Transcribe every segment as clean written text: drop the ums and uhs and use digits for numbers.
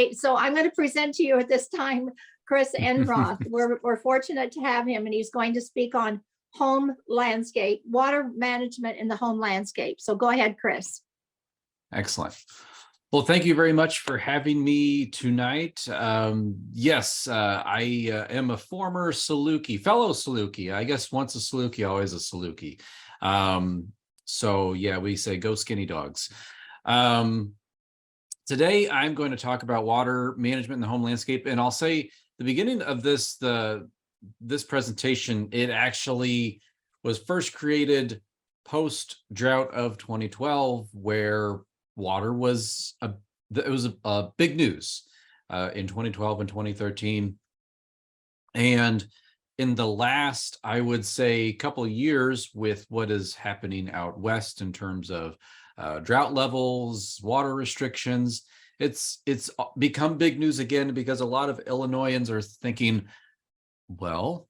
Okay, so I'm going to present to you at this time Chris Enroth. We're fortunate to have him, and he's going to speak on home landscape, water management in the home landscape. So go ahead, Chris. Excellent. Well, thank you very much for having me tonight. Yes, I am a former Saluki, fellow Saluki. I guess once a Saluki, always a Saluki. So yeah, we say go skinny dogs. Today, I'm going to talk about water management in the home landscape, and I'll say the beginning of this presentation, it actually was first created post-drought of 2012, where water was a big news in 2012 and 2013. And in the last, I would say, couple of years with what is happening out west in terms of drought levels, water restrictions, it's become big news again, because a lot of Illinoisans are thinking, well,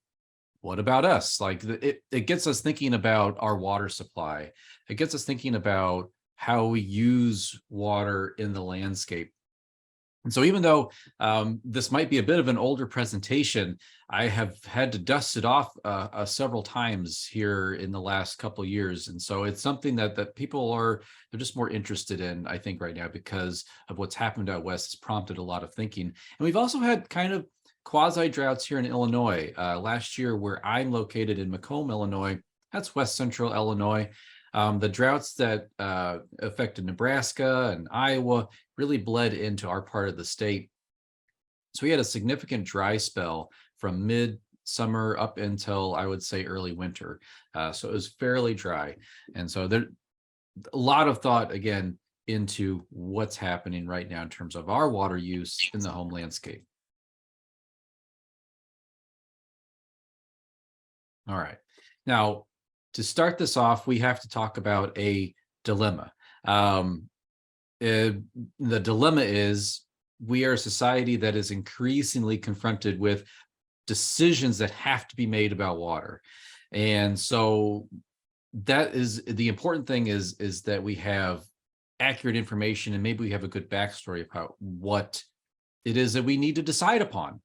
what about us? Like it gets us thinking about our water supply. It gets us thinking about how we use water in the landscape. And so even though this might be a bit of an older presentation, I have had to dust it off several times here in the last couple of years. And so it's something that people they're just more interested in, I think, right now, because of what's happened out west has prompted a lot of thinking. And we've also had kind of quasi droughts here in Illinois. Last year, where I'm located in Macomb, Illinois, that's west central Illinois. The droughts that affected Nebraska and Iowa really bled into our part of the state. So we had a significant dry spell from mid-summer up until, I would say, early winter. So it was fairly dry. And so there a lot of thought, again, into what's happening right now in terms of our water use in the home landscape. All right. Now, to start this off, we have to talk about a dilemma. The dilemma is we are a society that is increasingly confronted with decisions that have to be made about water. And so that is the important thing, is that we have accurate information, and maybe we have a good backstory about what it is that we need to decide upon.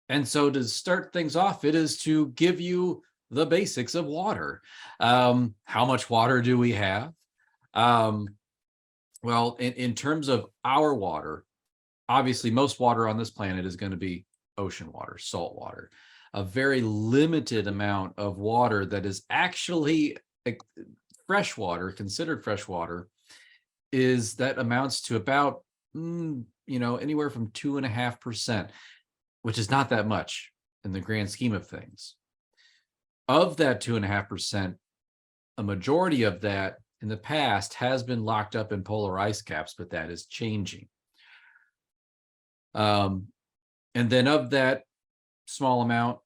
And so to start things off, it is to give you the basics of water. How much water do we have? Well, in terms of our water, obviously most water on this planet is going to be ocean water, salt water. A very limited amount of water that is actually fresh water, considered fresh water, is that amounts to about, anywhere from 2.5%, which is not that much in the grand scheme of things. Of that 2.5%, a majority of that in the past has been locked up in polar ice caps, but that is changing. And then of that small amount,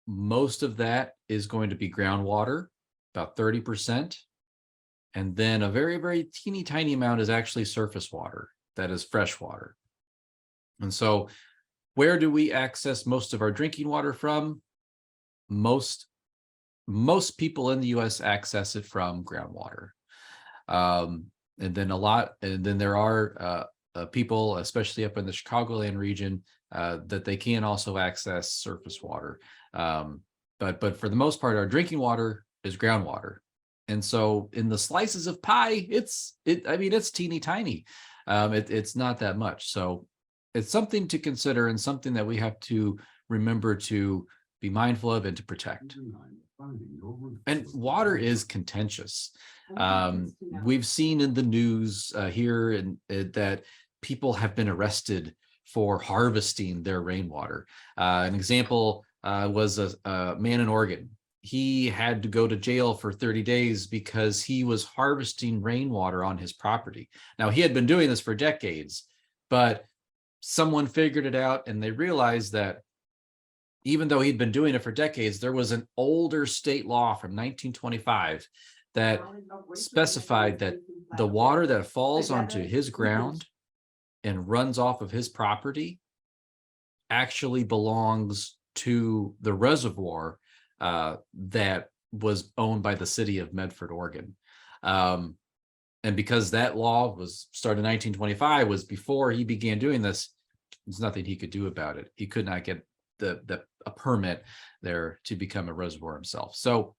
most of that is going to be groundwater, about 30%. And then a very, very teeny tiny amount is actually surface water, that is fresh water. And so where do we access most of our drinking water from? Most people in the US access it from groundwater. And then there are people, especially up in the Chicagoland region, that they can also access surface water. But for the most part, our drinking water is groundwater. And so in the slices of pie, it's teeny tiny. It's not that much. So it's something to consider, and something that we have to remember to be mindful of and to protect. And water is contentious. We've seen in the news here that people have been arrested for harvesting their rainwater. An example was a man in Oregon. He had to go to jail for 30 days because he was harvesting rainwater on his property. Now, he had been doing this for decades, but someone figured it out, and they realized that even though he'd been doing it for decades, there was an older state law from 1925 that specified that the water that falls onto his ground and runs off of his property actually belongs to the reservoir that was owned by the city of Medford, Oregon. And because that law was started in 1925, was before he began doing this, there's nothing he could do about it. He could not get a permit there to become a reservoir himself. So,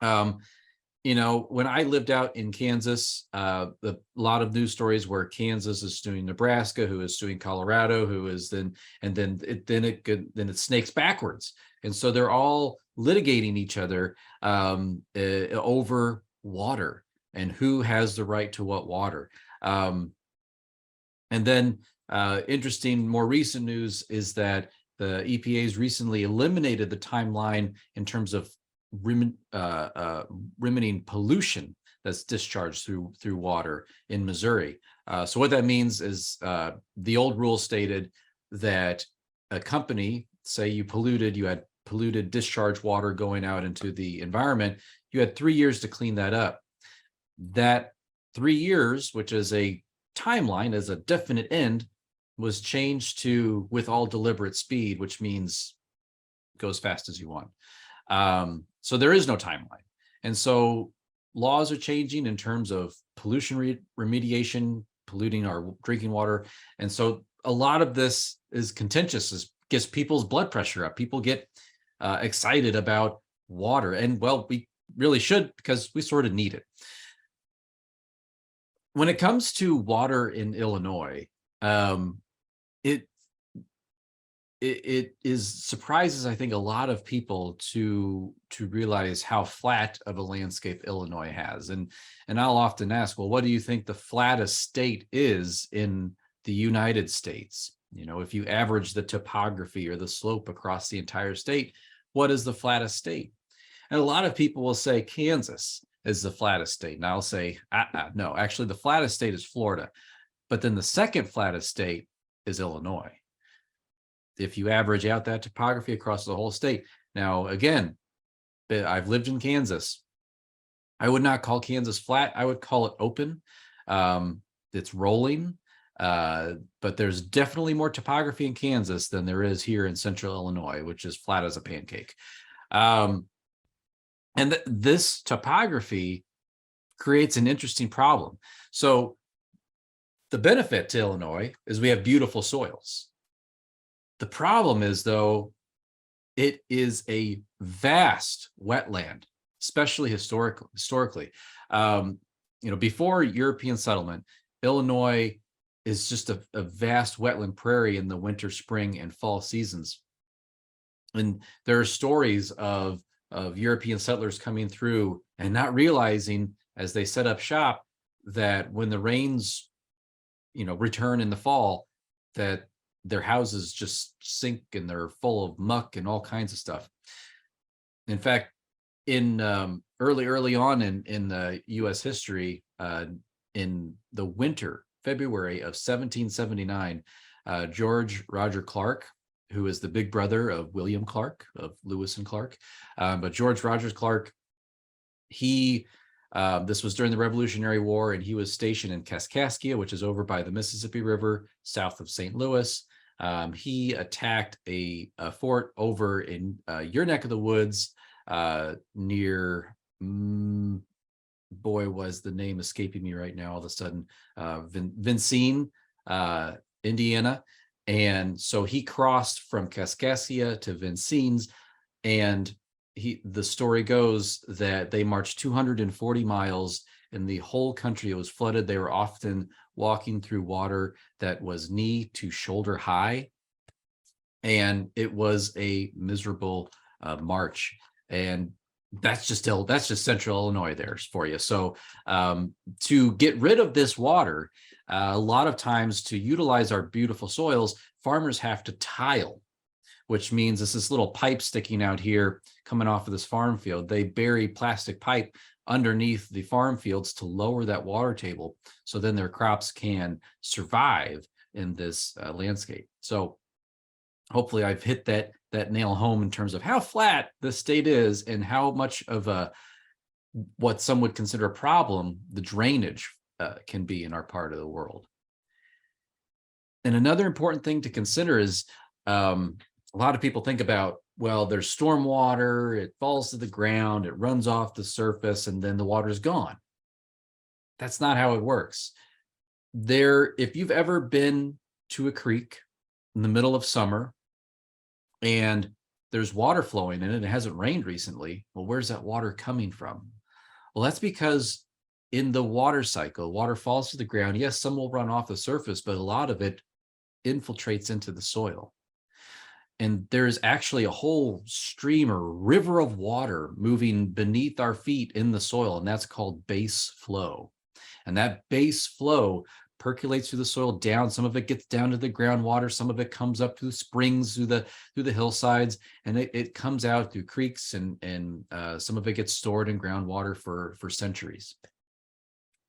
when I lived out in Kansas, a lot of news stories where Kansas is suing Nebraska, who is suing Colorado, who is then it snakes backwards, and so they're all litigating each other over water and who has the right to what water. And then interesting, more recent news is that the EPA's recently eliminated the timeline in terms of remedying pollution that's discharged through water in Missouri. So what that means is the old rule stated that a company, say you had polluted discharge water going out into the environment, you had 3 years to clean that up. That 3 years, which is a timeline, as a definite end, was changed to with all deliberate speed, which means go as fast as you want. So there is no timeline. And so laws are changing in terms of pollution remediation, polluting our drinking water. And so a lot of this is contentious, gets people's blood pressure up. People get excited about water. And well, we really should, because we sort of need it. When it comes to water in Illinois, it surprises, I think, a lot of people to realize how flat of a landscape Illinois has. And I'll often ask, well, what do you think the flattest state is in the United States? If you average the topography or the slope across the entire state, what is the flattest state? And a lot of people will say Kansas is the flattest state. And I'll say, no, actually the flattest state is Florida. But then the second flattest state is Illinois, if you average out that topography across the whole state. Now, again, I've lived in Kansas. I would not call Kansas flat. I would call it open. It's rolling, but there's definitely more topography in Kansas than there is here in central Illinois, which is flat as a pancake. And this topography creates an interesting problem. So the benefit to Illinois is we have beautiful soils. The problem is, though, it is a vast wetland, especially historically. Before European settlement, Illinois is just a vast wetland prairie in the winter, spring, and fall seasons. And there are stories of European settlers coming through and not realizing, as they set up shop, that when the rains, return in the fall, that their houses just sink and they're full of muck and all kinds of stuff. In fact, in early on in the U.S. history, in the winter, February of 1779, George Roger Clark, who is the big brother of William Clark, of Lewis and Clark, but George Rogers Clark, this was during the Revolutionary War, and he was stationed in Kaskaskia, which is over by the Mississippi River, south of St. Louis. He attacked a fort over in your neck of the woods, near, boy, was the name escaping me right now all of a sudden, Vincennes, Indiana. And so he crossed from Kaskaskia to Vincennes, and the story goes that they marched 240 miles, and the whole country was flooded. They were often walking through water that was knee to shoulder high, and it was a miserable march. And that's just central Illinois there for you. So to get rid of this water, a lot of times, to utilize our beautiful soils, farmers have to tile, which means it's this little pipe sticking out here coming off of this farm field. They bury plastic pipe underneath the farm fields to lower that water table, so then their crops can survive in this landscape. So hopefully I've hit that nail home in terms of how flat the state is and how much of what some would consider a problem the drainage can be in our part of the world. And another important thing to consider is a lot of people think about, well, there's storm water, it falls to the ground, it runs off the surface, and then the water's gone. That's not how it works. If you've ever been to a creek in the middle of summer and there's water flowing in it, and it hasn't rained recently, well, where's that water coming from? Well, that's because in the water cycle, water falls to the ground. Yes, some will run off the surface, but a lot of it infiltrates into the soil. And there's actually a whole stream or river of water moving beneath our feet in the soil, and that's called base flow. And that base flow percolates through the soil down. Some of it gets down to the groundwater. Some of it comes up through springs, through the hillsides, and it comes out through creeks, and some of it gets stored in groundwater for centuries.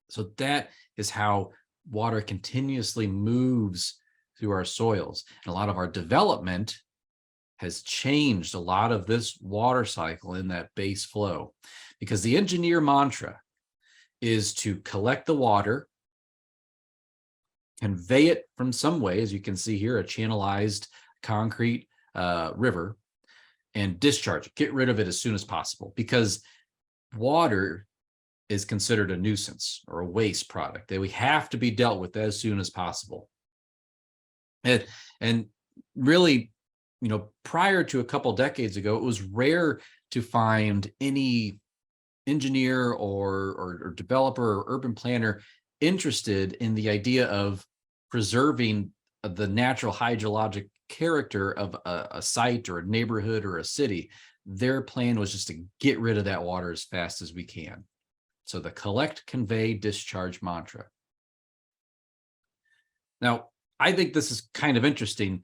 So that is how water continuously moves through our soils. And a lot of our development has changed a lot of this water cycle in that base flow, because the engineer mantra is to collect the water, convey it from some way, as you can see here, a channelized concrete river, and discharge it, get rid of it as soon as possible, because water is considered a nuisance or a waste product that we have to be dealt with as soon as possible. And really, prior to a couple decades ago, it was rare to find any engineer or developer or urban planner interested in the idea of preserving the natural hydrologic character of a site or a neighborhood or a city. Their plan was just to get rid of that water as fast as we can. So the collect, convey, discharge mantra. Now, I think this is kind of interesting.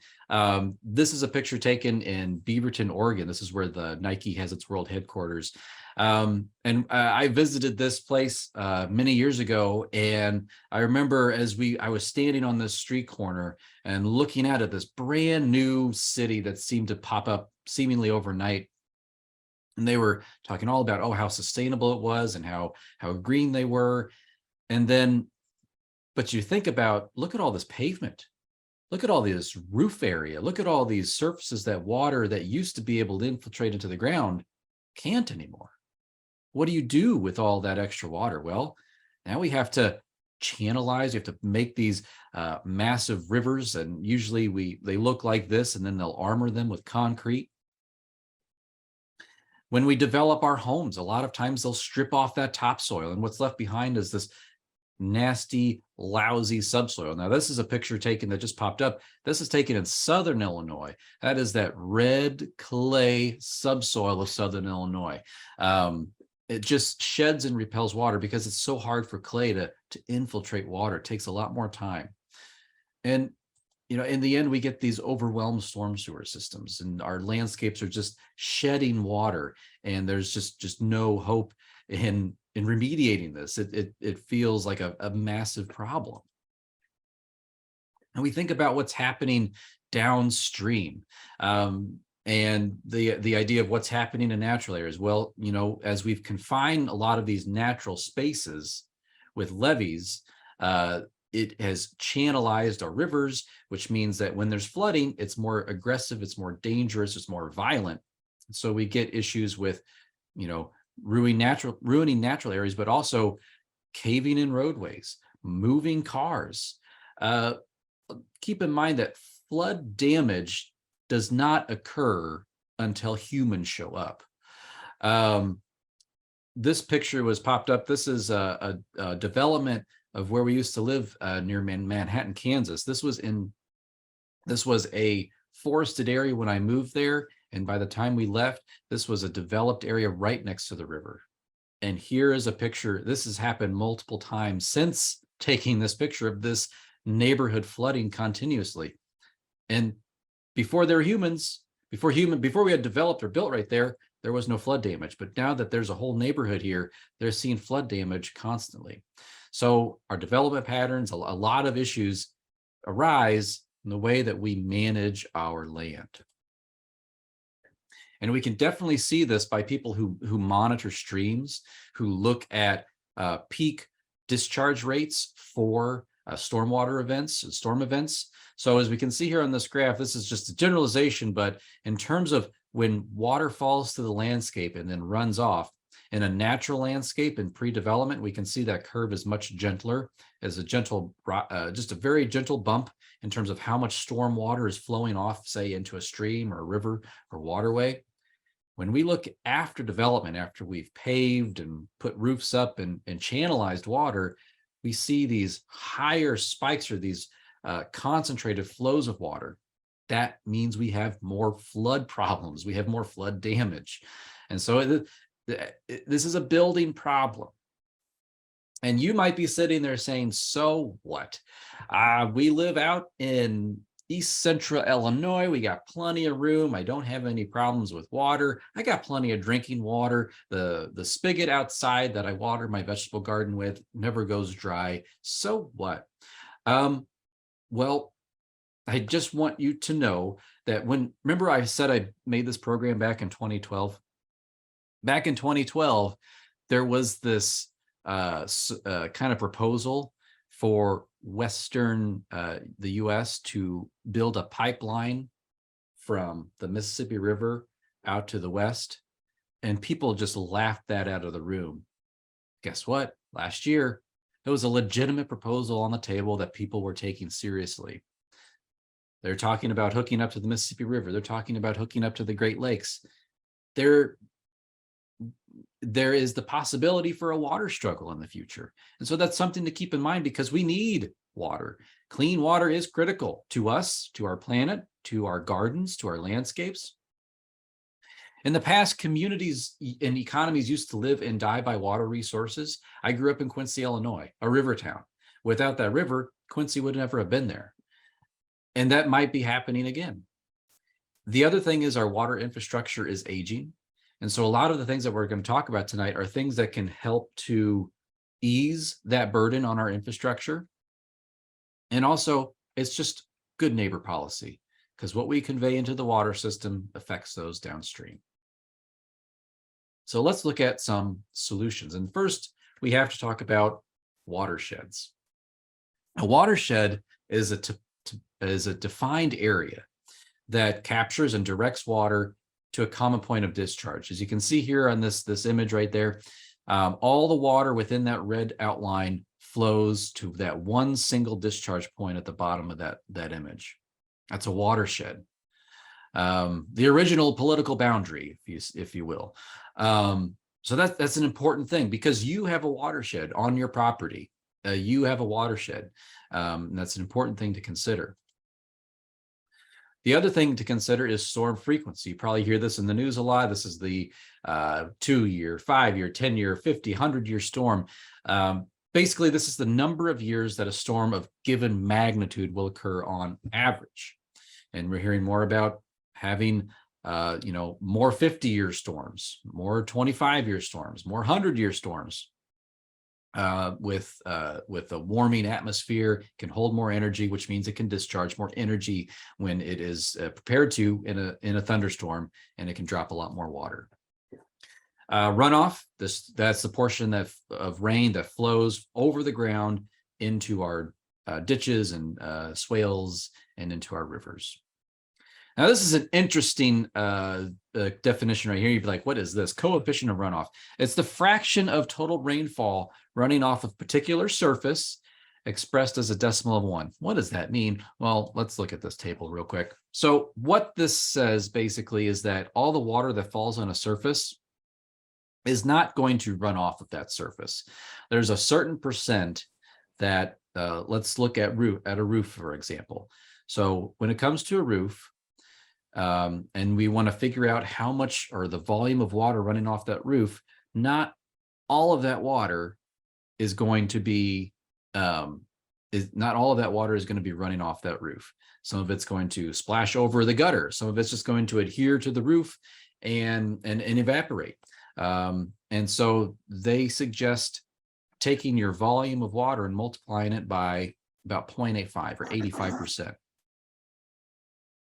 This is a picture taken in Beaverton, Oregon. This is where the Nike has its world headquarters. And I visited this place many years ago, and I remember I was standing on this street corner and looking at it, this brand new city that seemed to pop up seemingly overnight. And they were talking all about, how sustainable it was and how green they were. And then, but you think about, look at all this pavement. Look at all this roof area. Look at all these surfaces that water that used to be able to infiltrate into the ground can't anymore. What do you do with all that extra water? Well, now we have to channelize. You have to make these massive rivers, and usually they look like this, and then they'll armor them with concrete. When we develop our homes, a lot of times they'll strip off that topsoil, and what's left behind is this nasty, lousy subsoil. Now, this is a picture taken that just popped up. This is taken in Southern Illinois. That is that red clay subsoil of Southern Illinois. It just sheds and repels water because it's so hard for clay to infiltrate water. It takes a lot more time. And, in the end, we get these overwhelmed storm sewer systems, and our landscapes are just shedding water, and there's just no hope in remediating this. It feels like a massive problem. And we think about what's happening downstream, and the idea of what's happening in natural areas. Well, as we've confined a lot of these natural spaces with levees, it has channelized our rivers, which means that when there's flooding, it's more aggressive, it's more dangerous, it's more violent. So we get issues with, ruining natural areas, but also caving in roadways, moving cars. Keep in mind that flood damage does not occur until humans show up. This picture was popped up. This is a development of where we used to live near Manhattan, Kansas. This was a forested area when I moved there. And by the time we left, this was a developed area right next to the river. And here is a picture. This has happened multiple times since taking this picture of this neighborhood flooding continuously. And before there were humans, before we had developed or built right there was no flood damage. But now that there's a whole neighborhood here, they're seeing flood damage constantly. So our development patterns, a lot of issues arise in the way that we manage our land. And we can definitely see this by people who monitor streams, who look at peak discharge rates for stormwater events and storm events. So as we can see here on this graph, this is just a generalization, but in terms of when water falls to the landscape and then runs off, In a natural landscape in pre-development, we can see that curve is much gentler, as a gentle, just a very gentle bump in terms of how much storm water is flowing off, say, into a stream or a river or waterway. When we look after development, after we've paved and put roofs up and channelized water, we see these higher spikes or these concentrated flows of water. That means we have more flood problems. We have more flood damage. And so this is a building problem. And you might be sitting there saying, so what? We live out in East Central Illinois. We got plenty of room. I don't have any problems with water. I got plenty of drinking water. The spigot outside that I water my vegetable garden with never goes dry. So what? Well, I just want you to know that remember I said I made this program back in 2012? Back in 2012, there was this kind of proposal for Western, the US to build a pipeline from the Mississippi River out to the West. And people just laughed that out of the room. Guess what? Last year, there was a legitimate proposal on the table that people were taking seriously. They're talking about hooking up to the Mississippi River. They're talking about hooking up to the Great Lakes. There is the possibility for a water struggle in the future. And so that's something to keep in mind, because we need water. Clean water is critical to us, to our planet, to our gardens, to our landscapes. In the past, communities and economies used to live and die by water resources. I grew up in Quincy, Illinois, a river town. Without that river, Quincy would never have been there. And that might be happening again. The other thing is our water infrastructure is aging. And so a lot of the things that we're going to talk about tonight are things that can help to ease that burden on our infrastructure. And also, it's just good neighbor policy, because what we convey into the water system affects those downstream. So let's look at some solutions. And first, we have to talk about watersheds. A watershed is a defined area that captures and directs water to a common point of discharge. As you can see here on this image right there, all the water within that red outline flows to that one single discharge point at the bottom of that image. That's a watershed. The original political boundary, if you will. So that's an important thing, because you have a watershed on your property. You have a watershed. That's an important thing to consider. The other thing to consider is storm frequency. You probably hear this in the news a lot. This is the 2-year, 5-year, 10-year, 50, 100-year storm. Basically, this is the number of years that a storm of given magnitude will occur on average. And we're hearing more about having, more 50-year storms, more 25-year storms, more 100-year storms. With a warming atmosphere, can hold more energy, which means it can discharge more energy when it is prepared to in a thunderstorm, and it can drop a lot more water. Runoff, that's the portion of rain that flows over the ground into our ditches and swales and into our rivers. Now, this is an interesting definition right here. You'd be like, what is this? Coefficient of runoff. It's the fraction of total rainfall running off of particular surface expressed as a decimal of 1. What does that mean? Well, let's look at this table real quick. So what this says basically is that all the water that falls on a surface is not going to run off of that surface. There's a certain percent that, let's look at a roof, for example. So when it comes to a roof, and we want to figure out how much, or the volume of water running off that roof, not all of that water is going to be, not all of that water is going to be running off that roof. Some of it's going to splash over the gutter. Some of it's just going to adhere to the roof and evaporate. And so they suggest taking your volume of water and multiplying it by about 0.85 or 85%.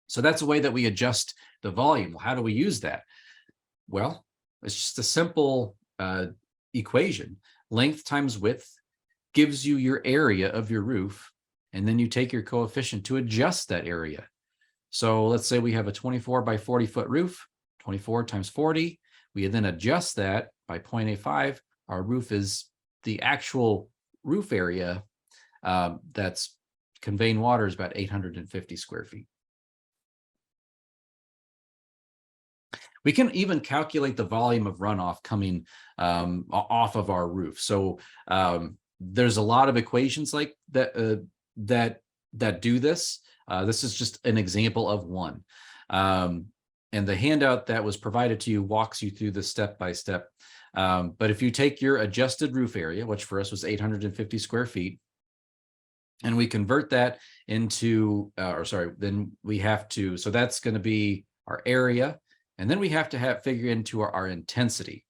So that's a way that we adjust the volume. Well, how do we use that? Well, it's just a simple equation. Length times width gives you your area of your roof, and then you take your coefficient to adjust that area. So let's say we have a 24 by 40 foot roof, 24 times 40. We then adjust that by 0.85, our roof is the actual roof area that's conveying water is about 850 square feet. We can even calculate the volume of runoff coming off of our roof. So there's a lot of equations like that that do this. This is just an example of one. And the handout that was provided to you walks you through this step by step. But if you take your adjusted roof area, which for us was 850 square feet, and we convert that into, then we have to, so that's going to be our area. And then we have to figure into our intensity.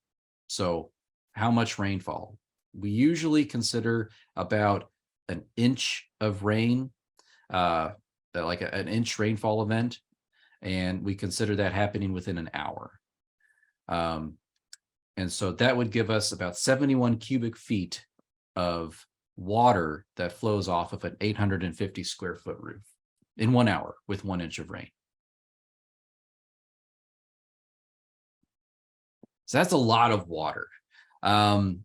So how much rainfall? We usually consider about an inch of rain, like an inch rainfall event. And we consider that happening within an hour. And so that would give us about 71 cubic feet of water that flows off of an 850 square foot roof in 1 hour with 1 inch of rain. So that's a lot of water. And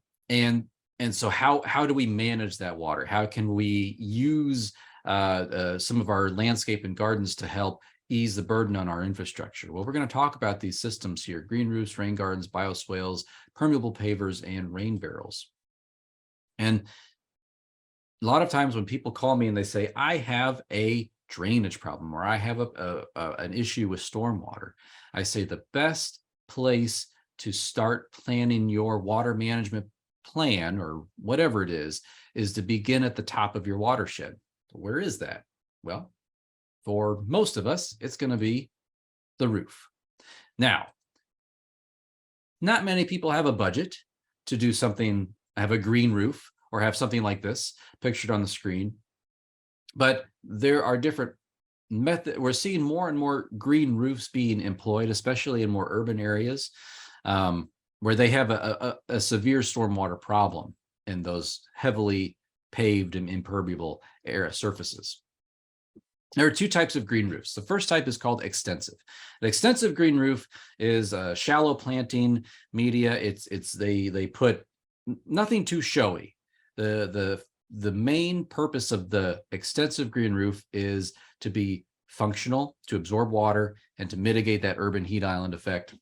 so how do we manage that water? How can we use some of our landscape and gardens to help ease the burden on our infrastructure? Well, we're going to talk about these systems here: green roofs, rain gardens, bioswales, permeable pavers, and rain barrels. And a lot of times when people call me and they say, I have a drainage problem, or I have an issue with stormwater, I say the best place to start planning your water management plan, or whatever it is to begin at the top of your watershed. Where is that? Well, for most of us, it's going to be the roof. Now, not many people have a budget to do something, have a green roof, or have something like this pictured on the screen. But there are different methods. We're seeing more and more green roofs being employed, especially in more urban areas, where they have a severe stormwater problem in those heavily paved and impermeable surfaces. There are 2 types of green roofs. The first type is called extensive. An extensive green roof is shallow planting media. They put nothing too showy. The main purpose of the extensive green roof is to be functional, to absorb water, and to mitigate that urban heat island effect.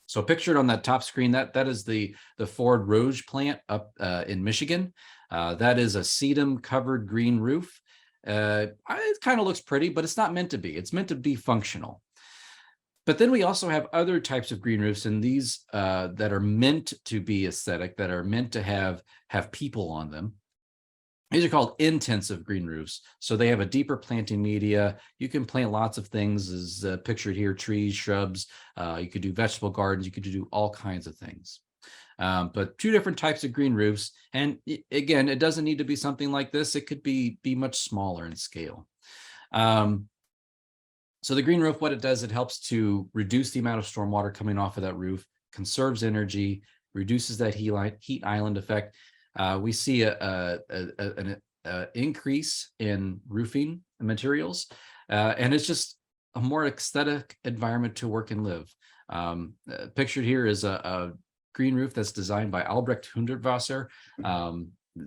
So pictured on that top screen, that is the Ford Rouge plant up in Michigan. That is a sedum covered green roof. It kind of looks pretty, but it's not meant to be. It's meant to be functional. But then we also have other types of green roofs, and these that are meant to be aesthetic, that are meant to have people on them. These are called intensive green roofs. So they have a deeper planting media. You can plant lots of things, as pictured here: trees, shrubs. You could do vegetable gardens. You could do all kinds of things. But 2 different types of green roofs. And again, it doesn't need to be something like this. It could be much smaller in scale. So the green roof, what it does, it helps to reduce the amount of stormwater coming off of that roof, conserves energy, reduces that heat island effect. We see an increase in roofing materials, and it's just a more aesthetic environment to work and live. Pictured here is a green roof that's designed by Albrecht Hundertwasser,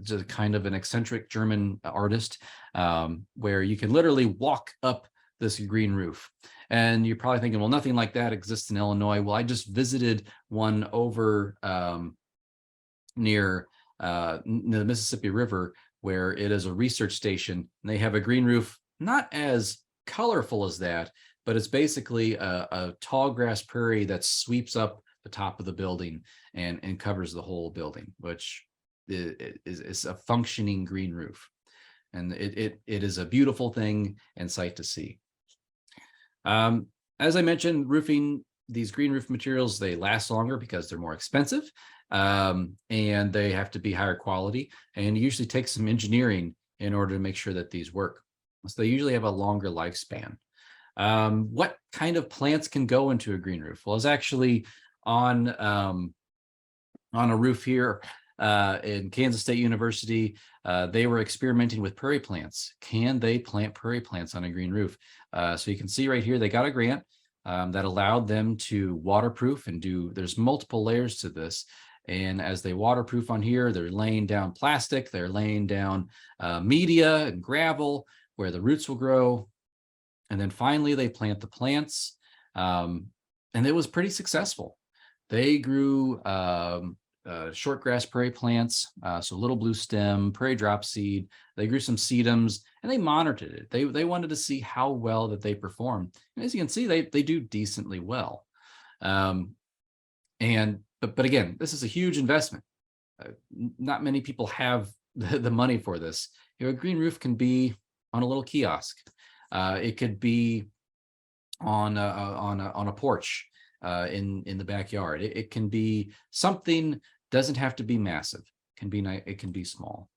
just kind of an eccentric German artist, where you can literally walk up this green roof. And you're probably thinking, well, nothing like that exists in Illinois. Well, I just visited one over near the Mississippi River, where it is a research station, and they have a green roof, not as colorful as that, but it's basically a tall grass prairie that sweeps up the top of the building and covers the whole building, which is a functioning green roof. And it is a beautiful thing and sight to see. As I mentioned, roofing, these green roof materials, they last longer because they're more expensive, and they have to be higher quality, and it usually takes some engineering in order to make sure that these work. So they usually have a longer lifespan. What kind of plants can go into a green roof? Well, it's actually on a roof here in Kansas State University. They were experimenting with prairie plants. Can they plant prairie plants on a green roof? So you can see right here, they got a grant that allowed them to waterproof and there's multiple layers to this. And as they waterproof on here, they're laying down plastic, they're laying down media and gravel where the roots will grow. And then finally they plant the plants. And it was pretty successful. They grew shortgrass prairie plants, so little blue stem, prairie drop seed. They grew some sedums and they monitored it. They wanted to see how well that they perform. And as you can see, they do decently well. But again, this is a huge investment. Not many people have the money for this. A green roof can be on a little kiosk. It could be on a porch in the backyard. It can be something. Doesn't have to be massive. It can be small.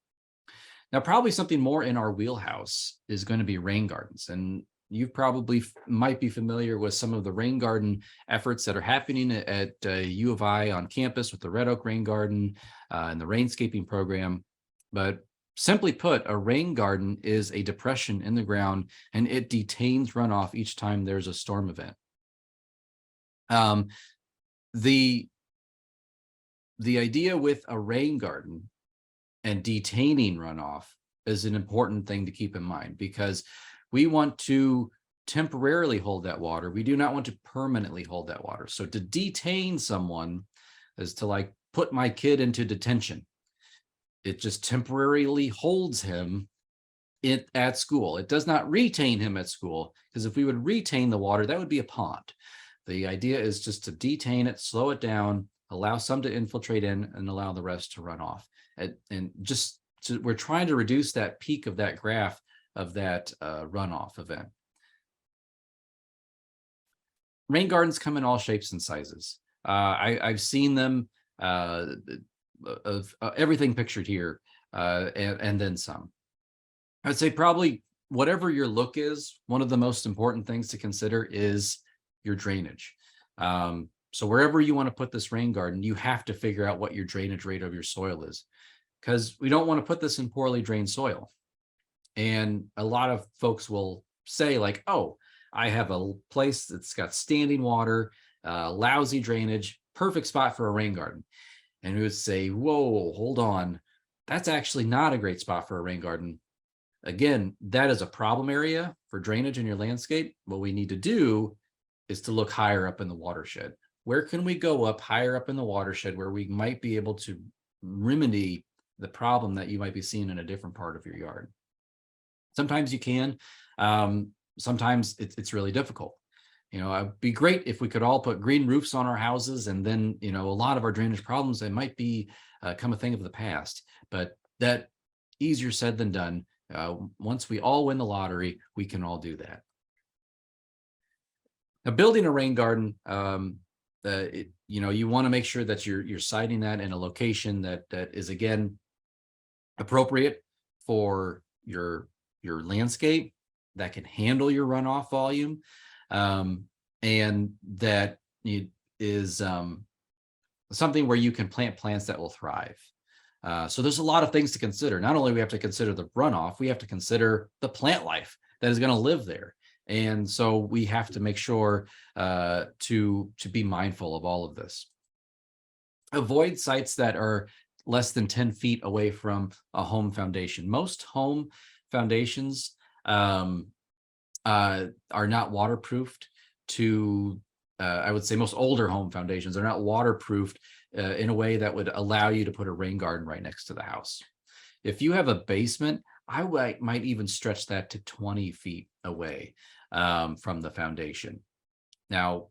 Now, probably something more in our wheelhouse is going to be rain gardens, and you probably might be familiar with some of the rain garden efforts that are happening at U of I on campus with the Red Oak Rain Garden and the rainscaping program. But simply put, a rain garden is a depression in the ground, and it detains runoff each time there's a storm event. The idea with a rain garden and detaining runoff is an important thing to keep in mind, because we want to temporarily hold that water. We do not want to permanently hold that water. So to detain someone is to like put my kid into detention. It just temporarily holds him at school. It does not retain him at school, because if we would retain the water, that would be a pond. The idea is just to detain it, slow it down, allow some to infiltrate in and allow the rest to run off. We're trying to reduce that peak of that graph of that runoff event. Rain gardens come in all shapes and sizes. I've seen them of everything pictured here and then some. I'd say probably whatever your look is, one of the most important things to consider is your drainage. So wherever you want to put this rain garden, you have to figure out what your drainage rate of your soil is, because we don't want to put this in poorly drained soil. And a lot of folks will say like, oh, I have a place that's got standing water, lousy drainage, perfect spot for a rain garden. And we would say, whoa, hold on. That's actually not a great spot for a rain garden. Again, that is a problem area for drainage in your landscape. What we need to do is to look higher up in the watershed. Where can we go up higher up in the watershed where we might be able to remedy the problem that you might be seeing in a different part of your yard? Sometimes you can. Sometimes it's really difficult. It'd be great if we could all put green roofs on our houses, and then, a lot of our drainage problems, it might be come a thing of the past. But that easier said than done. Once we all win the lottery, we can all do that. Now, building a rain garden, you want to make sure that you're siting that in a location that is, again, appropriate for your landscape, that can handle your runoff volume, and that it is something where you can plant plants that will thrive. So there's a lot of things to consider. Not only we have to consider the runoff, we have to consider the plant life that is going to live there. And so we have to make sure to be mindful of all of this. Avoid sites that are less than 10 feet away from a home foundation. Most home foundations are not waterproofed to, I would say most older home foundations are not waterproofed in a way that would allow you to put a rain garden right next to the house. If you have a basement, I might even stretch that to 20 feet away from the foundation. Now,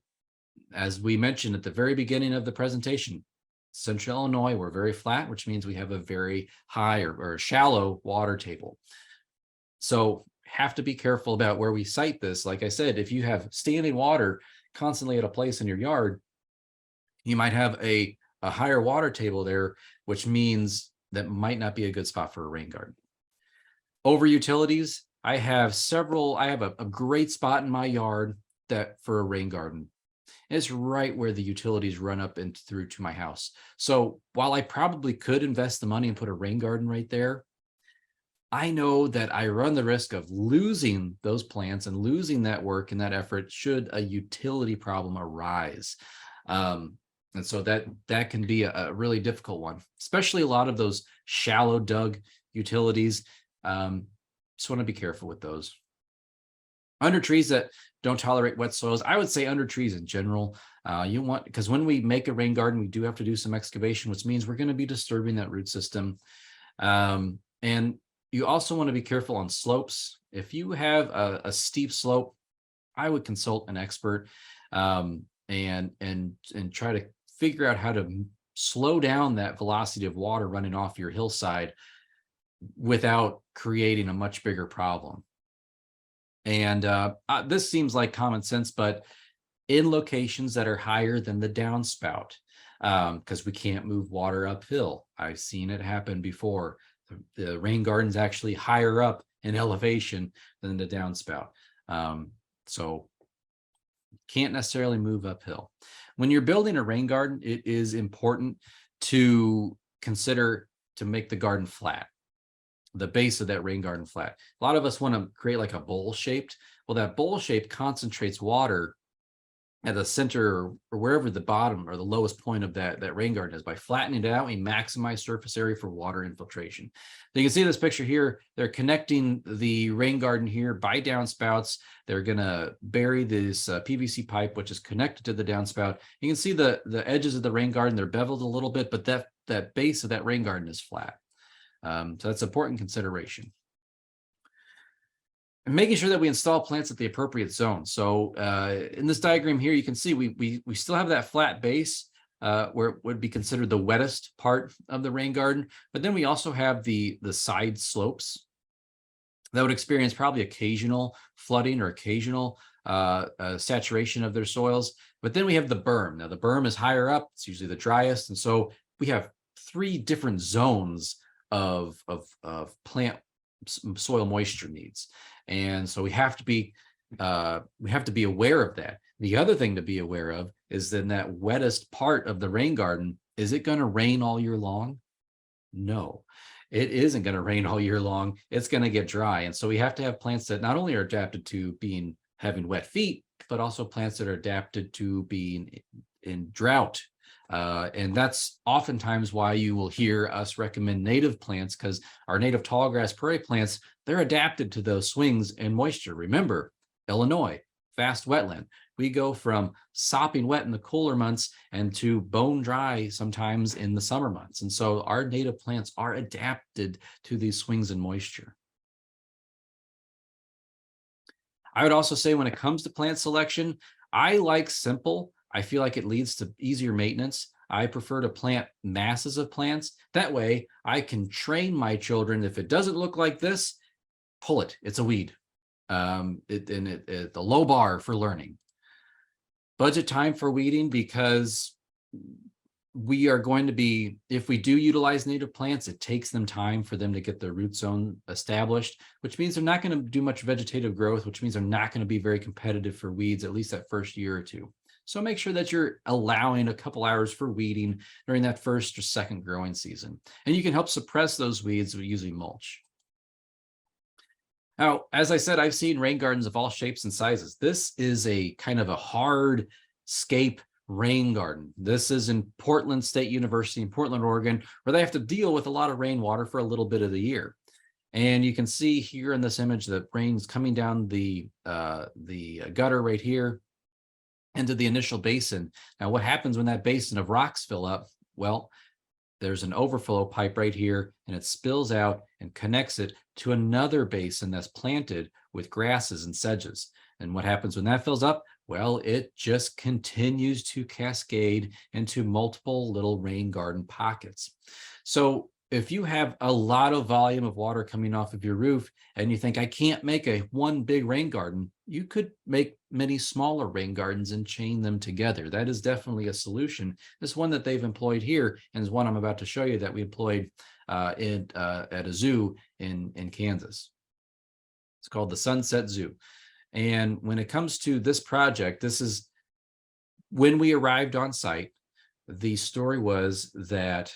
as we mentioned at the very beginning of the presentation, Central Illinois, we're very flat, which means we have a very high or shallow water table. So have to be careful about where we site this. Like I said, if you have standing water constantly at a place in your yard, you might have a higher water table there, which means that might not be a good spot for a rain garden. Over utilities, I have a great spot in my yard for a rain garden. It's right where the utilities run up and through to my house. So while I probably could invest the money and put a rain garden right there, I know that I run the risk of losing those plants and losing that work and that effort should a utility problem arise. And so that can be a really difficult one, especially a lot of those shallow dug utilities. Just want to be careful with those. Under trees that don't tolerate wet soils, I would say under trees in general, because when we make a rain garden, we do have to do some excavation, which means we're going to be disturbing that root system. And you also want to be careful on slopes. If you have a steep slope, I would consult an expert and try to figure out how to slow down that velocity of water running off your hillside without creating a much bigger problem. And this seems like common sense, but in locations that are higher than the downspout, because we can't move water uphill. I've seen it happen before. The rain garden's actually higher up in elevation than the downspout. So can't necessarily move uphill. When you're building a rain garden, it is important to consider to make the garden flat, the base of that rain garden flat. A lot of us want to create like a bowl shaped. Well, that bowl shape concentrates water at the center or wherever the bottom or the lowest point of that rain garden is. By flattening it out, we maximize surface area for water infiltration. So you can see this picture here. They're connecting the rain garden here by downspouts. They're going to bury this PVC pipe, which is connected to the downspout. You can see the edges of the rain garden. They're beveled a little bit, but that base of that rain garden is flat. So that's important consideration. And making sure that we install plants at the appropriate zone. So in this diagram here, you can see we still have that flat base where it would be considered the wettest part of the rain garden. But then we also have the side slopes that would experience probably occasional flooding or occasional saturation of their soils. But then we have the berm. Now the berm is higher up. It's usually the driest. And so we have 3 different zones of plant soil moisture needs. And so we have to be aware of that. The other thing to be aware of is then that wettest part of the rain garden, is it going to rain all year long? No, it isn't going to rain all year long. It's going to get dry. And so we have to have plants that not only are adapted to having wet feet, but also plants that are adapted to being in drought. And that's oftentimes why you will hear us recommend native plants, because our native tall grass prairie plants, they're adapted to those swings in moisture. Remember, Illinois, vast wetland. We go from sopping wet in the cooler months and to bone dry sometimes in the summer months. And so our native plants are adapted to these swings in moisture. I would also say when it comes to plant selection, I like simple. I feel like it leads to easier maintenance. I prefer to plant masses of plants. That way I can train my children. If it doesn't look like this, pull it. It's a weed. The low bar for learning. Budget time for weeding, because we are going to be, if we do utilize native plants, it takes them time for them to get their root zone established, which means they're not going to do much vegetative growth, which means they're not going to be very competitive for weeds, at least that first year or two. So make sure that you're allowing a couple hours for weeding during that first or second growing season. And you can help suppress those weeds with using mulch. Now, as I said, I've seen rain gardens of all shapes and sizes. This is a kind of a hardscape rain garden. This is in Portland State University in Portland, Oregon, where they have to deal with a lot of rainwater for a little bit of the year. And you can see here in this image that rain's coming down the gutter right here into the initial basin. Now, what happens when that basin of rocks fill up? Well, there's an overflow pipe right here, and it spills out and connects it to another basin that's planted with grasses and sedges. And what happens when that fills up? Well, it just continues to cascade into multiple little rain garden pockets. So if you have a lot of volume of water coming off of your roof and you think, I can't make one big rain garden, you could make many smaller rain gardens and chain them together. That is definitely a solution. This one that they've employed here, and is one I'm about to show you that we employed at a zoo in Kansas. It's called the Sunset Zoo. And when it comes to this project, this is when we arrived on site, the story was that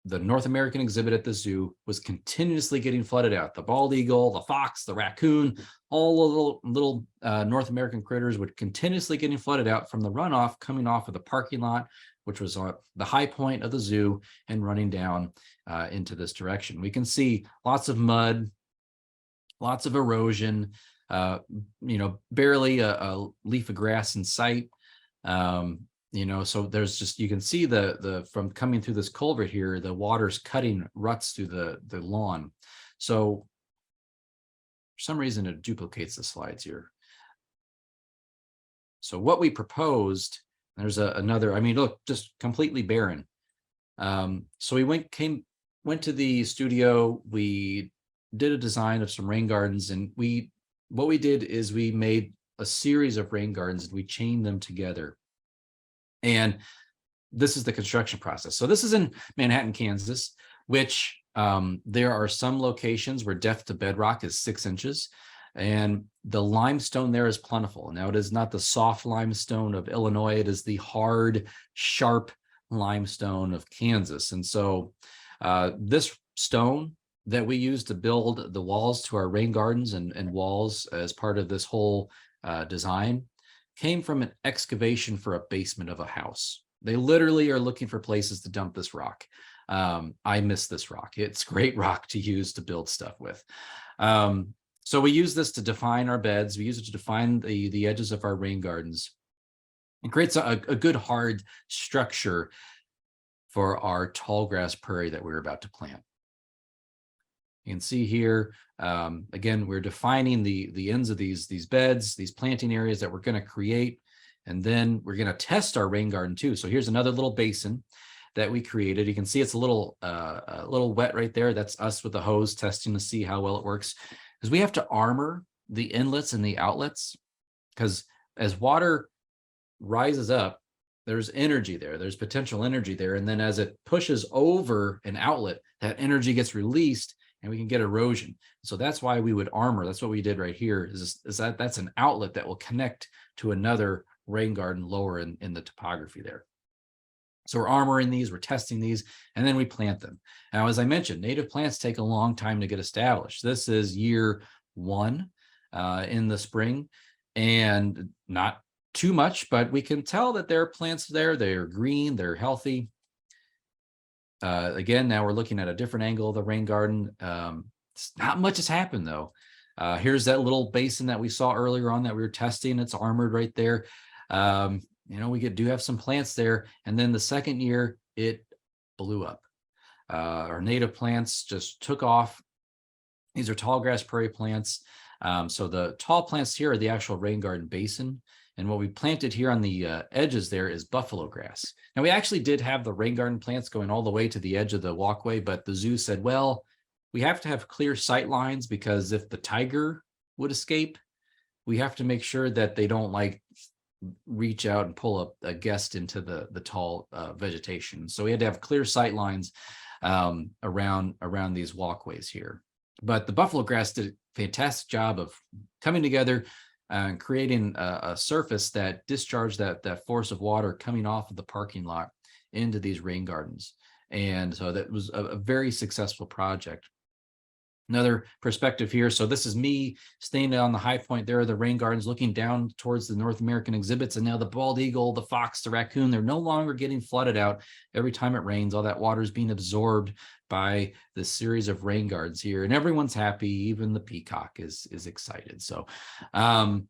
the North American exhibit at the zoo was continuously getting flooded out. The bald eagle, the fox, the raccoon, all the little North American critters would continuously getting flooded out from the runoff coming off of the parking lot, which was the high point of the zoo, and running down into this direction. We can see lots of mud, lots of erosion, barely a leaf of grass in sight. So there's just, you can see the from coming through this culvert here, the water's cutting ruts through the lawn. So for some reason it duplicates the slides here. So what we proposed, there's another, look, just completely barren. So we went to the studio, we did a design of some rain gardens, and what we did is we made a series of rain gardens and we chained them together. And this is the construction process. So this is in Manhattan, Kansas, which there are some locations where depth to bedrock is 6 inches, and the limestone there is plentiful. Now, it is not the soft limestone of Illinois. It is the hard, sharp limestone of Kansas. And so this stone that we use to build the walls to our rain gardens and walls as part of this whole design came from an excavation for a basement of a house. They literally are looking for places to dump this rock. I miss this rock. It's great rock to use to build stuff with. So we use this to define our beds. We use it to define the edges of our rain gardens. It creates a good hard structure for our tall grass prairie that we're about to plant. You can see here, again, we're defining the ends of these beds, these planting areas that we're going to create, and then we're going to test our rain garden too. So here's another little basin that we created. You can see it's a little wet right there. That's us with the hose testing to see how well it works, because we have to armor the inlets and the outlets, because as water rises up, there's energy there, there's potential energy there, and then as it pushes over an outlet, that energy gets released and we can get erosion. So that's why we would armor. That's what we did right here, is that's an outlet that will connect to another rain garden lower in the topography there. So we're armoring these, we're testing these, and then we plant them. Now, as I mentioned, native plants take a long time to get established. This is year 1 in the spring, and not too much, but we can tell that there are plants there. They're green, they're healthy. Again, now we're looking at a different angle of the rain garden. Not much has happened though. Here's that little basin that we saw earlier on that we were testing. It's armored right there. We do have some plants there. And then the second year, it blew up. Our native plants just took off. These are tall grass prairie plants. So the tall plants here are the actual rain garden basin. And what we planted here on the edges there is buffalo grass. Now, we actually did have the rain garden plants going all the way to the edge of the walkway, but the zoo said, well, we have to have clear sight lines, because if the tiger would escape, we have to make sure that they don't reach out and pull a guest into the tall vegetation. So we had to have clear sight lines around these walkways here. But the buffalo grass did a fantastic job of coming together and creating a surface that discharged that force of water coming off of the parking lot into these rain gardens. And so that was a very successful project. Another perspective here. So this is me standing on the high point there of the rain gardens, looking down towards the North American exhibits. And now the bald eagle, the fox, the raccoon, they're no longer getting flooded out every time it rains. All that water is being absorbed by this series of rain gardens here, and everyone's happy. Even the peacock is excited. So now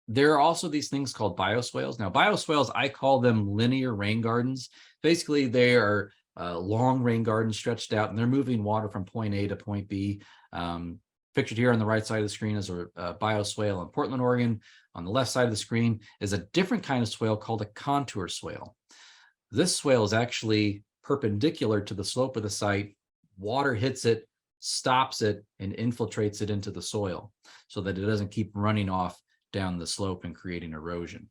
there are also these things called bioswales. Now, bioswales, I call them linear rain gardens. Basically, they are long rain gardens stretched out, and they're moving water from point A to point B. Pictured here on the right side of the screen is a bioswale in Portland, Oregon. On the left side of the screen is a different kind of swale called a contour swale. This swale is actually perpendicular to the slope of the site. Water hits it, stops it, and infiltrates it into the soil so that it doesn't keep running off down the slope and creating erosion.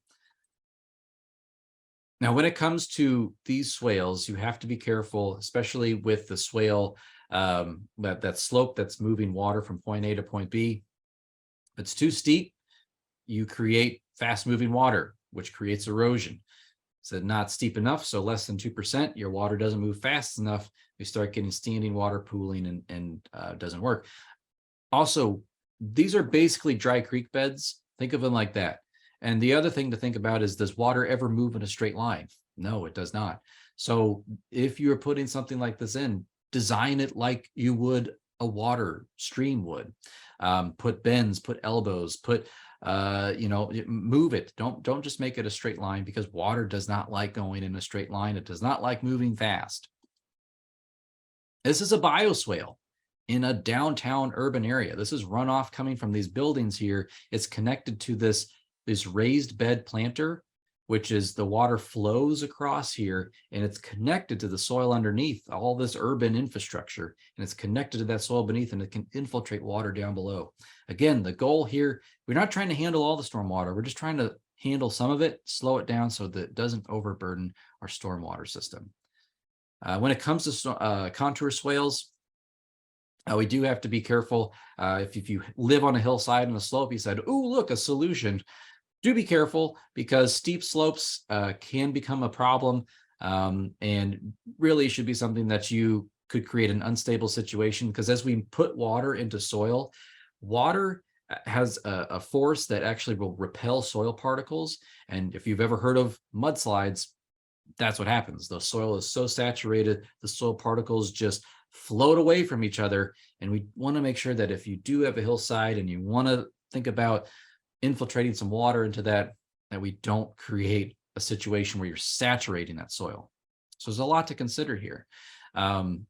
Now, when it comes to these swales, you have to be careful, especially with the swale, that slope that's moving water from point A to point B. If it's too steep, you create fast moving water, which creates erosion. So not steep enough, so less than 2%, your water doesn't move fast enough. We start getting standing water pooling and doesn't work. Also, these are basically dry creek beds. Think of them like that. And the other thing to think about is, does water ever move in a straight line? No, it does not. So if you're putting something like this in, design it like you would a water stream would. Put bends, put elbows, put move it. Don't just make it a straight line, because water does not like going in a straight line. It does not like moving fast. This is a bioswale in a downtown urban area. This is runoff coming from these buildings here. It's connected to this raised bed planter, which is the water flows across here, and it's connected to the soil underneath, all this urban infrastructure, and it's connected to that soil beneath, and it can infiltrate water down below. Again, the goal here, we're not trying to handle all the stormwater. We're just trying to handle some of it, slow it down so that it doesn't overburden our stormwater system. When it comes to contour swales, we do have to be careful. If you live on a hillside and a slope, you said, "Oh, look, a solution." Do be careful, because steep slopes can become a problem, and really should be something that you could create an unstable situation, because as we put water into soil, water has a force that actually will repel soil particles. And if you've ever heard of mudslides, that's what happens. The soil is so saturated, the soil particles just float away from each other. And we want to make sure that if you do have a hillside and you want to think about infiltrating some water into that we don't create a situation where you're saturating that soil. So there's a lot to consider here. And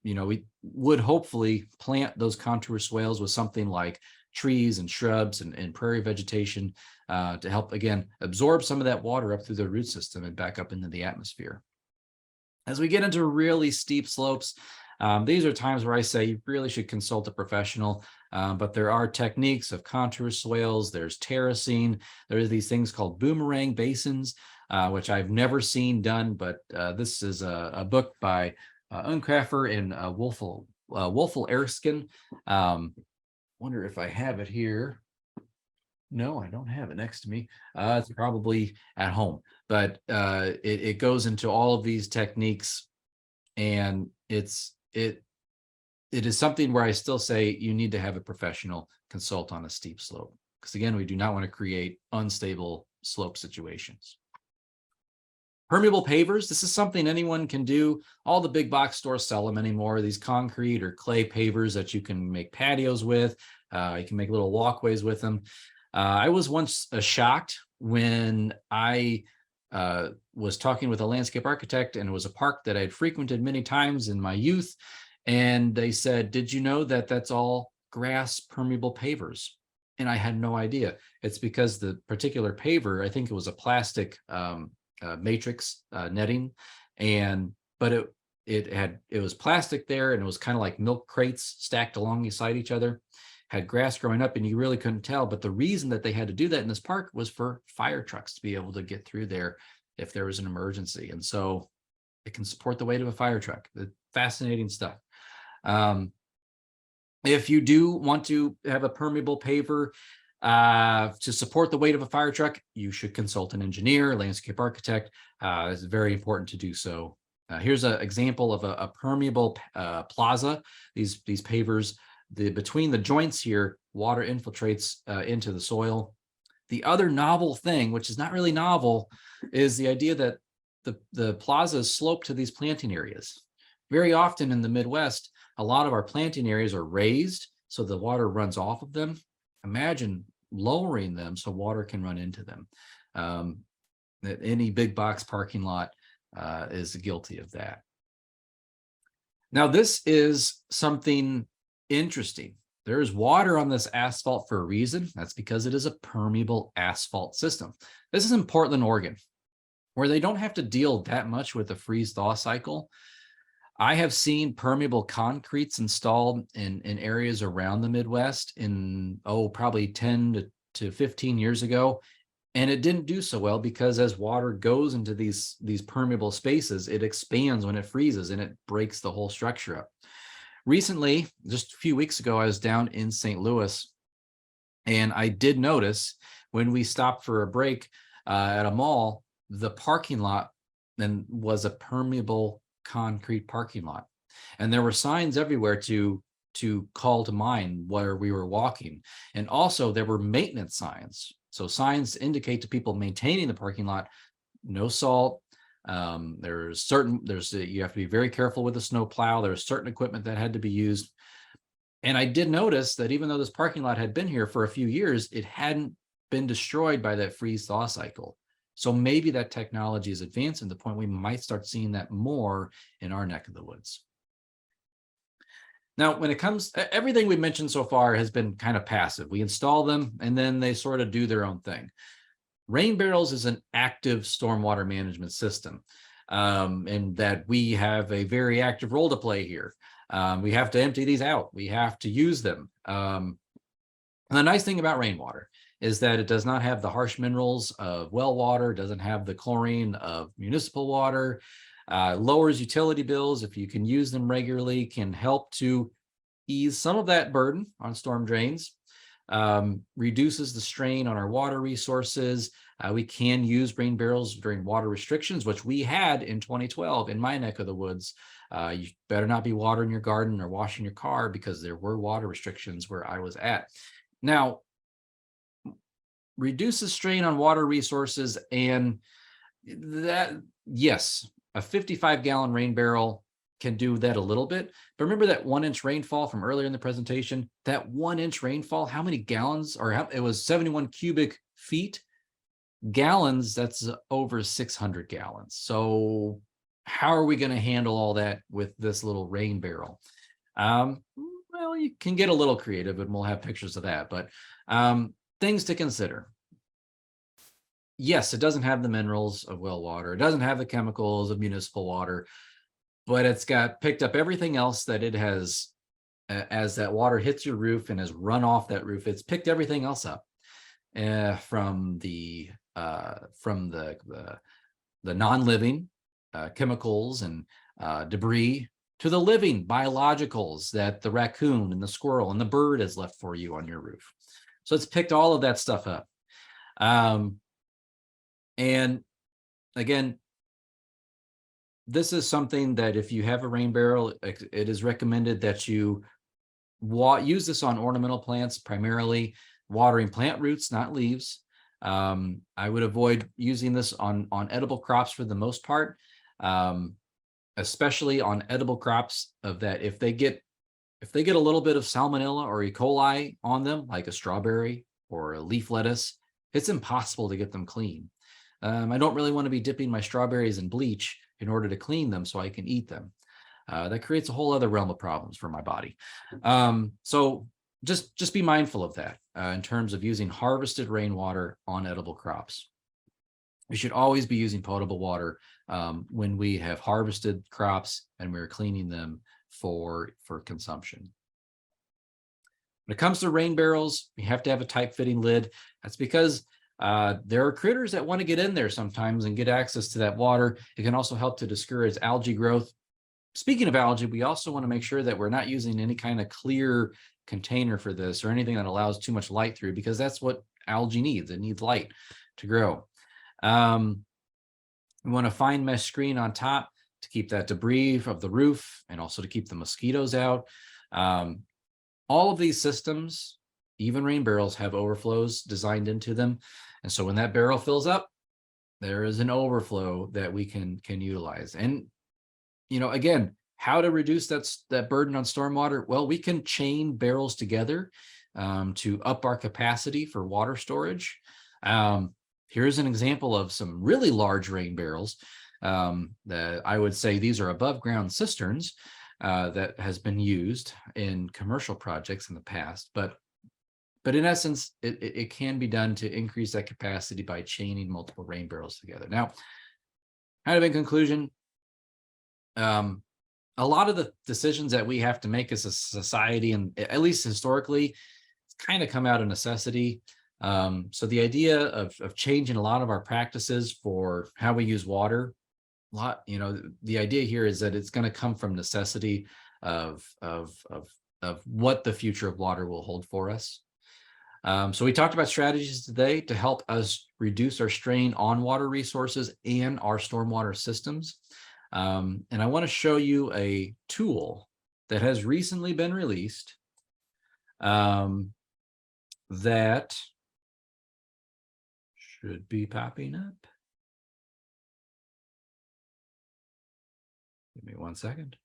we would hopefully plant those contour swales with something like trees and shrubs and prairie vegetation to help, again, absorb some of that water up through the root system and back up into the atmosphere. As we get into really steep slopes, these are times where I say you really should consult a professional, but there are techniques of contour swales. There's terracing. There are these things called Boomerang Basins, which I've never seen done, but this is a book by Unkraffer and Wolfel Erskine. Wonder if I have it here. No, I don't have it next to me. It's probably at home, but it goes into all of these techniques, and it is something where I still say you need to have a professional consult on a steep slope, because again, we do not want to create unstable slope situations. Permeable pavers, this is something anyone can do. All the big box stores sell them anymore, these concrete or clay pavers that you can make patios with. You can make little walkways with them. I was once shocked when I was talking with a landscape architect, and it was a park that I had frequented many times in my youth. And they said, "Did you know that that's all grass permeable pavers?" And I had no idea. It's because the particular paver, I think it was a plastic matrix netting, but it was plastic there, and it was kind of like milk crates stacked alongside each other, had grass growing up, and you really couldn't tell. But the reason that they had to do that in this park was for fire trucks to be able to get through there if there was an emergency. And so it can support the weight of a fire truck. Fascinating stuff. If you do want to have a permeable paver to support the weight of a fire truck, you should consult an engineer, landscape architect. It's very important to do so. Here's an example of a permeable plaza. These pavers, between the joints here, water infiltrates into the soil. The other novel thing, which is not really novel, is the idea that the plazas slope to these planting areas. Very often in the Midwest, a lot of our planting areas are raised, so the water runs off of them. Imagine lowering them so water can run into them. Any big box parking lot is guilty of that. Now, this is something interesting. There is water on this asphalt for a reason. That's because it is a permeable asphalt system. This is in Portland, Oregon, where they don't have to deal that much with the freeze-thaw cycle. I have seen permeable concretes installed in areas around the Midwest in, probably 10 to 15 years ago. And it didn't do so well, because as water goes into these permeable spaces, it expands when it freezes and it breaks the whole structure up. Recently, just a few weeks ago, I was down in St. Louis, and I did notice when we stopped for a break at a mall, the parking lot then was a permeable concrete parking lot. And there were signs everywhere to call to mind where we were walking. And also there were maintenance signs. So signs indicate to people maintaining the parking lot, no salt. You have to be very careful with the snow plow. There's certain equipment that had to be used. And I did notice that even though this parking lot had been here for a few years, it hadn't been destroyed by that freeze thaw cycle. So maybe that technology is advancing to the point we might start seeing that more in our neck of the woods. Now, when it comes, everything we mentioned so far has been kind of passive. We install them and then they sort of do their own thing. Rain barrels is an active stormwater management system, and that we have a very active role to play here. We have to empty these out. We have to use them. And the nice thing about rainwater is that it does not have the harsh minerals of well water, doesn't have the chlorine of municipal water, lowers utility bills if you can use them regularly, can help to ease some of that burden on storm drains, reduces the strain on our water resources. We can use rain barrels during water restrictions, which we had in 2012 in my neck of the woods. You better not be watering your garden or washing your car because there were water restrictions where I was at. Now, reduces strain on water resources, and that, yes, a 55-gallon rain barrel can do that a little bit. But remember that 1-inch rainfall from earlier in the presentation, that 1-inch rainfall, how many gallons, it was 71 cubic feet. Gallons, that's over 600 gallons. So how are we going to handle all that with this little rain barrel? Well, you can get a little creative and we'll have pictures of that, but things to consider. Yes, it doesn't have the minerals of well water. It doesn't have the chemicals of municipal water, but it's got picked up everything else that it has. As that water hits your roof and has run off that roof, it's picked everything else up from the non-living chemicals and debris to the living biologicals that the raccoon and the squirrel and the bird has left for you on your roof. So it's picked all of that stuff up. And again, this is something that if you have a rain barrel, it is recommended that you use this on ornamental plants, primarily watering plant roots, not leaves. I would avoid using this on edible crops for the most part, especially on edible crops of that. If they get a little bit of salmonella or E. coli on them, like a strawberry or a leaf lettuce, it's impossible to get them clean. I don't really want to be dipping my strawberries in bleach in order to clean them so I can eat them. That creates a whole other realm of problems for my body. So just be mindful of that in terms of using harvested rainwater on edible crops. We should always be using potable water when we have harvested crops and we're cleaning them for consumption. When it comes to rain barrels, we have to have a tight fitting lid. That's because there are critters that want to get in there sometimes and get access to that water. It can also help to discourage algae growth. Speaking of algae, we also want to make sure that we're not using any kind of clear container for this or anything that allows too much light through, because that's what algae needs. It needs light to grow. We want a fine mesh screen on top to keep that debris of the roof and also to keep the mosquitoes out. All of these systems, even rain barrels, have overflows designed into them. And so when that barrel fills up, there is an overflow that we can utilize. And, again, how to reduce that burden on stormwater? Well, we can chain barrels together to up our capacity for water storage. Here's an example of some really large rain barrels that I would say these are above ground cisterns that has been used in commercial projects in the past. But in essence, it can be done to increase that capacity by chaining multiple rain barrels together. Now, kind of in conclusion, a lot of the decisions that we have to make as a society, and at least historically, it's kind of come out of necessity. So the idea of changing a lot of our practices for how we use water, the idea here is that it's going to come from necessity of what the future of water will hold for us. So we talked about strategies today to help us reduce our strain on water resources and our stormwater systems. And I want to show you a tool that has recently been released that should be popping up. Give me 1 second.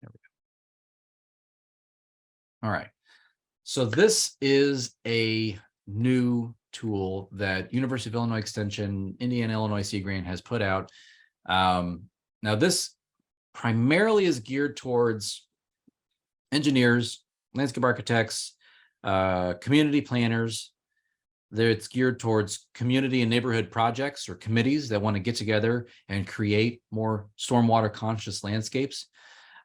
There we go. All right. So this is a new tool that University of Illinois Extension, Indiana Illinois Sea Grant has put out. Now this primarily is geared towards engineers, landscape architects, community planners. It's geared towards community and neighborhood projects or committees that want to get together and create more stormwater conscious landscapes.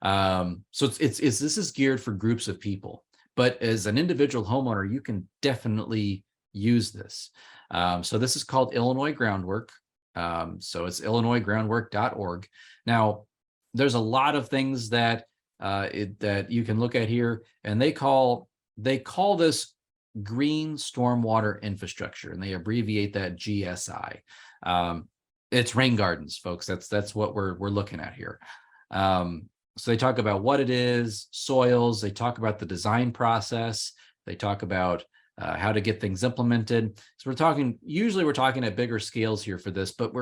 So this is geared for groups of people, but as an individual homeowner, you can definitely use this. So this is called Illinois Groundwork. So it's illinoisgroundwork.org. Now, there's a lot of things that that you can look at here, and they call this green stormwater infrastructure, and they abbreviate that GSI. It's rain gardens, folks. That's what we're looking at here. So they talk about what it is, soils. They talk about the design process. They talk about how to get things implemented. So usually we're talking at bigger scales here for this, but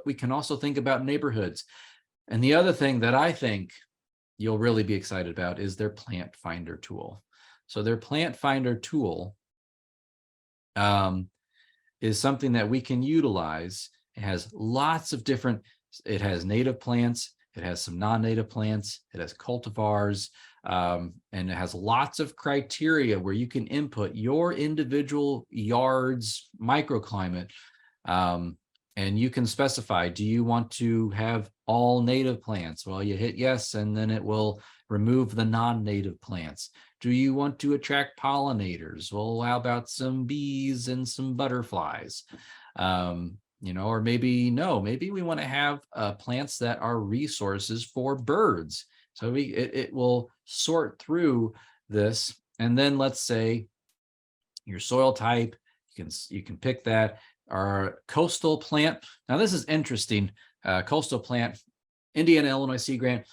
we can also think about neighborhoods. And the other thing that I think you'll really be excited about is their plant finder tool. So their plant finder tool is something that we can utilize. It has lots of different, it has native plants, it has some non-native plants, it has cultivars, and it has lots of criteria where you can input your individual yard's microclimate. And you can specify, do you want to have all native plants? Well, you hit yes, and then it will remove the non-native plants. Do you want to attract pollinators? Well, how about some bees and some butterflies? Or maybe maybe we want to have plants that are resources for birds. So it will sort through this. And then let's say your soil type, you can pick that. Our coastal plant. Now this is interesting. Coastal plant, Indiana Illinois Sea Grant.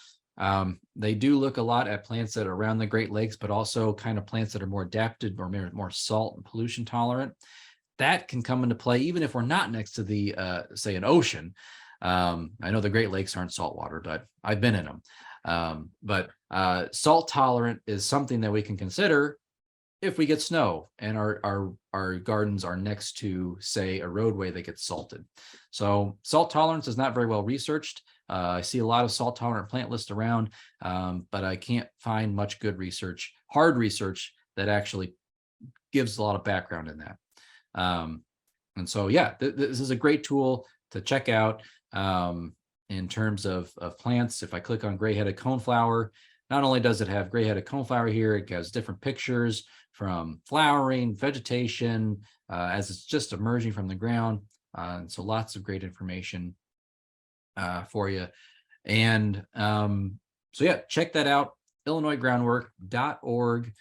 They do look a lot at plants that are around the Great Lakes, but also kind of plants that are more adapted or more salt and pollution tolerant. That can come into play even if we're not next to the say an ocean. I know the Great Lakes aren't saltwater, but I've been in them. But salt tolerant is something that we can consider if we get snow and our gardens are next to, say, a roadway that gets salted. So salt tolerance is not very well researched. I see a lot of salt tolerant plant lists around, but I can't find much good research, hard research that actually gives a lot of background in that. And so, yeah, this is a great tool to check out in terms of plants. If I click on gray-headed coneflower, not only does it have gray-headed coneflower here, it has different pictures from flowering, vegetation, as it's just emerging from the ground. And so lots of great information for you. And so, yeah, check that out, illinoisgroundwork.org.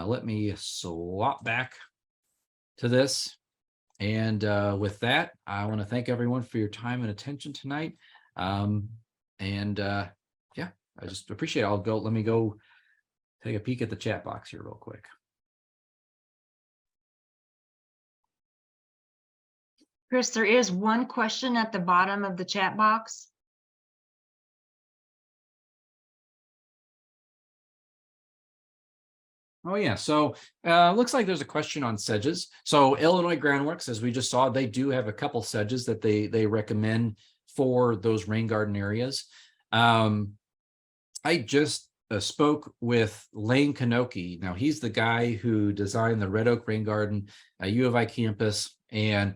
Let me swap back to this. And with that, I want to thank everyone for your time and attention tonight. Yeah, I just appreciate it. Let me go take a peek at the chat box here real quick. Chris, there is one question at the bottom of the chat box. Oh, yeah. So looks like there's a question on sedges. So Illinois Groundworks, as we just saw, they do have a couple sedges that they recommend for those rain garden areas. I just spoke with Lane Kanoki. Now, he's the guy who designed the Red Oak Rain Garden at U of I campus. And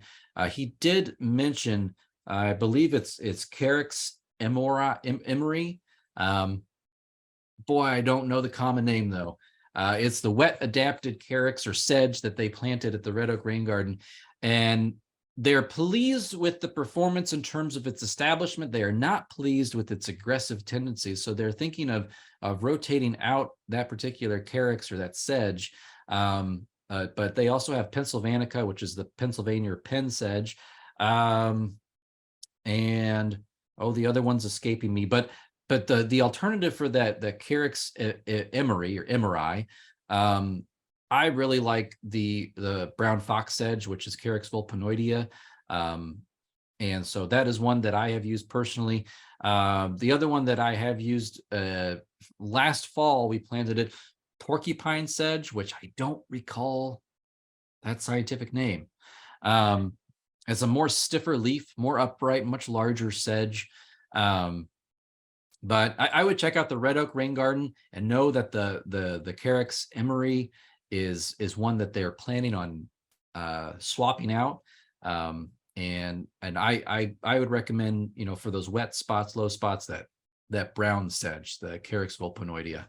he did mention, I believe it's Carex emery. Boy, I don't know the common name, though. It's the wet adapted carex or sedge that they planted at the Red Oak Rain Garden. And they're pleased with the performance in terms of its establishment. They are not pleased with its aggressive tendencies. So they're thinking of rotating out that particular carex or that sedge. But they also have Pennsylvanica, which is the Pennsylvania pen sedge. And the other one's escaping me. But the alternative for that, the carex emery or emery, I really like the brown fox sedge, which is Carex vulpinoidea. And so that is one that I have used personally. The other one that I have used last fall, we planted it, porcupine sedge, which I don't recall that scientific name. It's a more stiffer leaf, more upright, much larger sedge. But I would check out the red oak rain garden and know that the Carex emery is one that they're planning on swapping out. And I would recommend, for those wet spots, low spots, that brown sedge, the Carex vulpinoidea.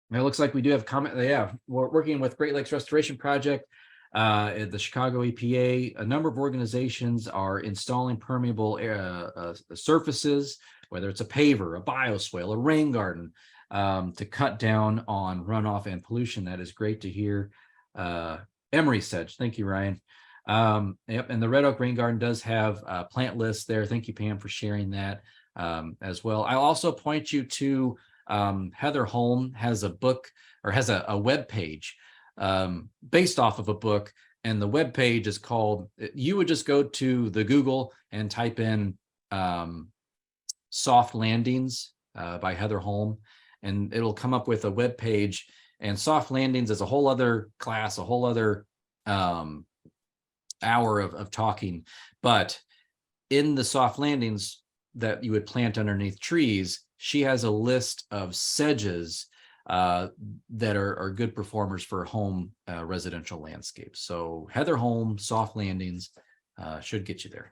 It looks like we do have comment. Yeah, we're working with Great Lakes Restoration Project at the Chicago EPA. A number of organizations are installing permeable surfaces, whether it's a paver, a bioswale, a rain garden, to cut down on runoff and pollution. That is great to hear. Emery sedge. Thank you, Ryan. Yep, and the Red Oak Rain Garden does have plant lists there. Thank you, Pam, for sharing that as well. I'll also point you to Heather Holm has a book, or has a web page based off of a book, and the web page is called, you would just go to the Google and type in Soft Landings by Heather Holm, and it'll come up with a web page. And Soft Landings is a whole other class, a whole other hour of talking. But in the Soft Landings that you would plant underneath trees, she has a list of sedges that are good performers for home residential landscapes. So Heather Holm, Soft Landings should get you there.